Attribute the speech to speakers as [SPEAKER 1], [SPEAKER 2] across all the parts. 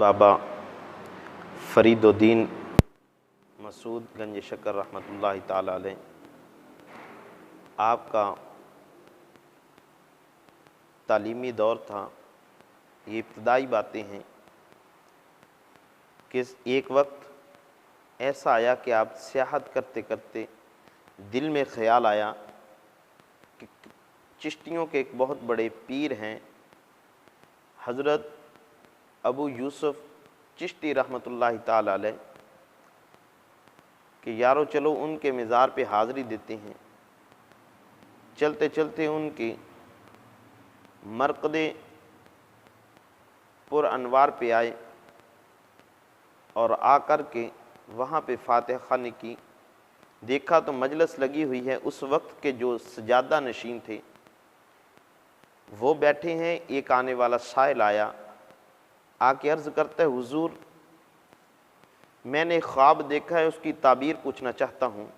[SPEAKER 1] बाबा फरीदुद्दीन मसूद गंज शकर रहमतुल्लाहि ताला अलैह, आपका तालीमी दौर था। ये इब्तदाई बातें हैं कि एक वक्त ऐसा आया कि आप सियाहत करते करते दिल में ख़्याल आया कि चिश्तियों के एक बहुत बड़े पीर हैं हज़रत अबू यूसुफ़ चिश्ती रहमतुल्लाहि ताला अलैह, कि यारो चलो उनके मज़ार पे हाज़री देते हैं। चलते चलते उनके मरक़दे पुर अनवार पे आए और आकर के वहाँ पे फ़ातिहा ख़वानी की। देखा तो मजलिस लगी हुई है। उस वक्त के जो सजादा नशीन थे वो बैठे हैं। एक आने वाला साइल आया, आके अर्ज़ करता है, हुज़ूर मैंने ख्वाब देखा है, उसकी ताबीर पूछना चाहता हूँ।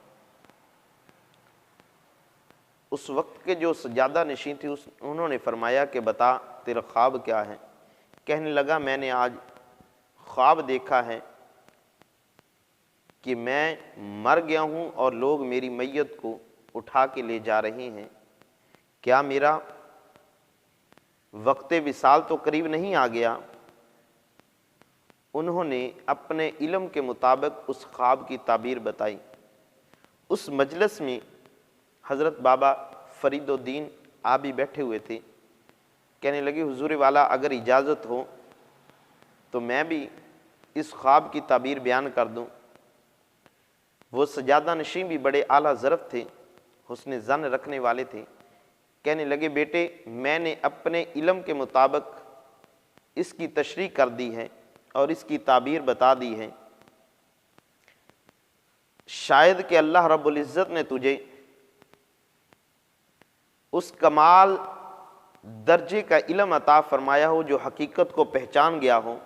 [SPEAKER 1] उस वक्त के जो सजादा नशीन थी उन्होंने फरमाया कि बता तेरा ख्वाब क्या है। कहने लगा मैंने आज ख्वाब देखा है कि मैं मर गया हूँ और लोग मेरी मैयत को उठा के ले जा रहे हैं। क्या मेरा वक्त विसाल तो करीब नहीं आ गया? उन्होंने अपने इल्म के मुताबिक उस ख्वाब की ताबीर बताई। उस मजलिस में हज़रत बाबा फरीदुद्दीन आप भी बैठे हुए थे। कहने लगे हुजूर वाला अगर इजाज़त हो तो मैं भी इस ख्वाब की ताबीर बयान कर दूं। वो सजादा नशीं भी बड़े आला ज़रफ़ थे, हुस्न ज़न रखने वाले थे। कहने लगे बेटे मैंने अपने इल्म के मुताबिक इसकी तशरीह कर दी है और इसकी ताबीर बता दी है। शायद कि अल्लाह रब्बुल इज़्ज़त ने तुझे उस कमाल दर्जे का इल्म अता फरमाया हो जो हकीकत को पहचान गया हो।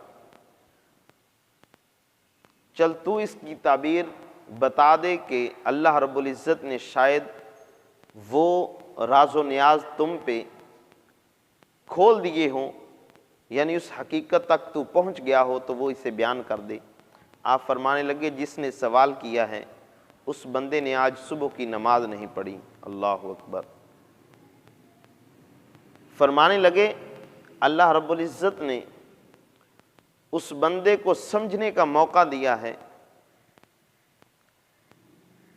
[SPEAKER 1] चल तू इसकी ताबीर बता दे कि अल्लाह रब्बुल इज़्ज़त ने शायद वो राज़ो नियाज तुम पे खोल दिए हों, यानी उस हकीकत तक तू पहुँच गया हो तो वो इसे बयान कर दे। आप फरमाने लगे जिसने सवाल किया है उस बंदे ने आज सुबह की नमाज नहीं पढ़ी। अल्लाह अकबर। फरमाने लगे अल्लाह रब्बुल इज़्ज़त ने उस बंदे को समझने का मौका दिया है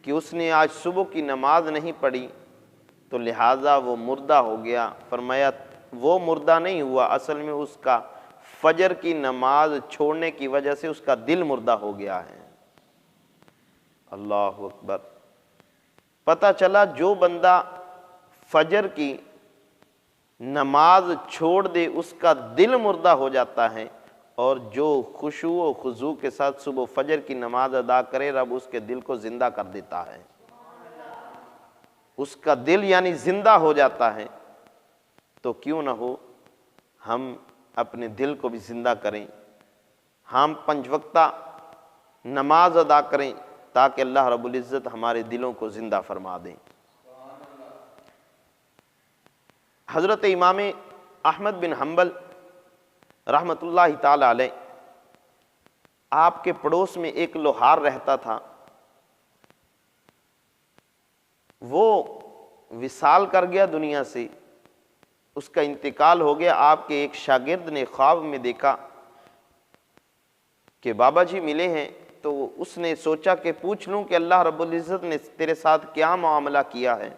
[SPEAKER 1] कि उसने आज सुबह की नमाज नहीं पढ़ी तो लिहाजा वो मुर्दा हो गया। फरमाया वो मुर्दा नहीं हुआ, असल में उसका फजर की नमाज छोड़ने की वजह से उसका दिल मुर्दा हो गया है। अल्लाह अकबर। पता चला जो बंदा फजर की नमाज छोड़ दे उसका दिल मुर्दा हो जाता है, और जो खुशू व खुजू के साथ सुबह फजर की नमाज अदा करे रब उसके दिल को ज़िंदा कर देता है। उसका दिल यानी ज़िंदा हो जाता है। तो क्यों ना हो हम अपने दिल को भी ज़िंदा करें, हम 5 वक्ता नमाज अदा करें ताकि अल्लाह रब्बुल इज़्ज़त हमारे दिलों को ज़िंदा फरमा दें। हज़रत इमाम अहमद बिन हम्बल रहमतुल्लाहि ताला अलैह, आपके पड़ोस में एक लोहार रहता था। वो विसाल कर गया दुनिया से, उसका इंतकाल हो गया। आपके एक शागिर्द ने ख्वाब में देखा कि बाबा जी मिले हैं, तो उसने सोचा कि पूछ लूं कि अल्लाह रब्बुल इज़्ज़त ने तेरे साथ क्या मामला किया है।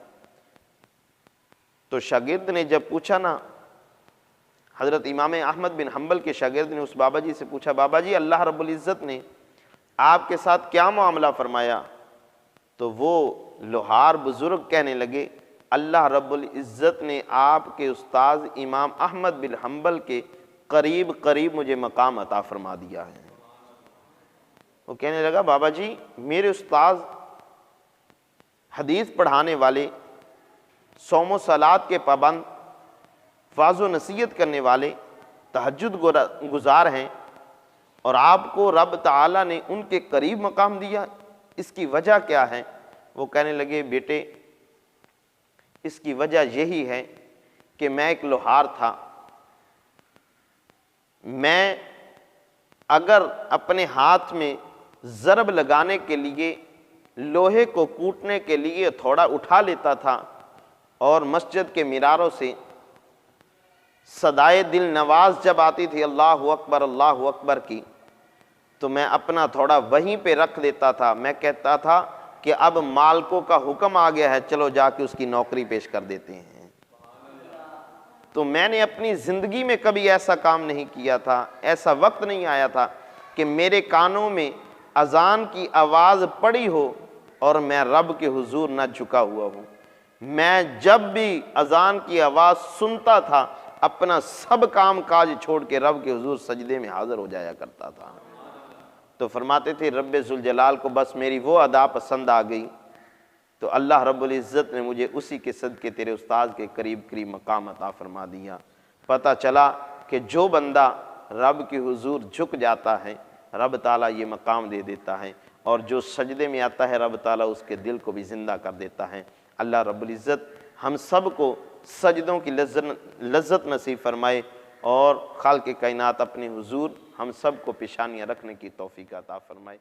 [SPEAKER 1] तो शागिर्द ने जब पूछा ना, हज़रत इमाम अहमद बिन हम्बल के शागिर्द ने उस बाबा जी से पूछा, बाबा जी अल्लाह रब्बुल इज़्ज़त ने आपके साथ क्या मामला फरमाया? तो वो लोहार बुज़ुर्ग कहने लगे अल्लाह रब्बुल इज़्ज़त ने आपके उस्ताद इमाम अहमद बिन हम्बल के करीब करीब मुझे मकाम अता फरमा दिया है। वो कहने लगा बाबा जी मेरे उस्ताद हदीस पढ़ाने वाले, सौम सलात के पाबंद, वाज़ो नसीहत करने वाले, तहज्जुद गुज़ार हैं, और आपको रब ताला ने उनके करीब मकाम दिया, इसकी वजह क्या है? वो कहने लगे बेटे इसकी वजह यही है कि मैं एक लोहार था। मैं अगर अपने हाथ में ज़रब लगाने के लिए, लोहे को कूटने के लिए थोड़ा उठा लेता था और मस्जिद के मीनारों से सदाए दिल नवाज जब आती थी अल्लाहु अकबर की, तो मैं अपना थोड़ा वहीं पे रख देता था। मैं कहता था कि अब मालिकों का हुक्म आ गया है, चलो जाके उसकी नौकरी पेश कर देते हैं। तो मैंने अपनी ज़िंदगी में कभी ऐसा काम नहीं किया था, ऐसा वक्त नहीं आया था कि मेरे कानों में अज़ान की आवाज़ पड़ी हो और मैं रब के हुजूर न झुका हुआ हूँ। मैं जब भी अज़ान की आवाज़ सुनता था, अपना सब काम काज छोड़ के रब के हुजूर सजदे में हाज़िर हो जाया करता था। तो फरमाते थे रब्बे ज़ुल जलाल को बस मेरी वो अदा पसंद आ गई, तो अल्लाह रब्बुल इज़्ज़त ने मुझे उसी के सदके तेरे उस्ताद के करीब करीब मकाम अता फरमा दिया। पता चला कि जो बंदा रब के हुजूर झुक जाता है, रब ताला ये मकाम दे देता है, और जो सजदे में आता है रब ताला उसके दिल को भी ज़िंदा कर देता है। अल्लाह रब्बुल इज़्ज़त हम सब को सजदों की लज्जत नसीब फरमाए और खालिक़ कायनात अपने हुजूर हम सब को पेशानियाँ रखने की तौफ़ीक़ अता फरमाए।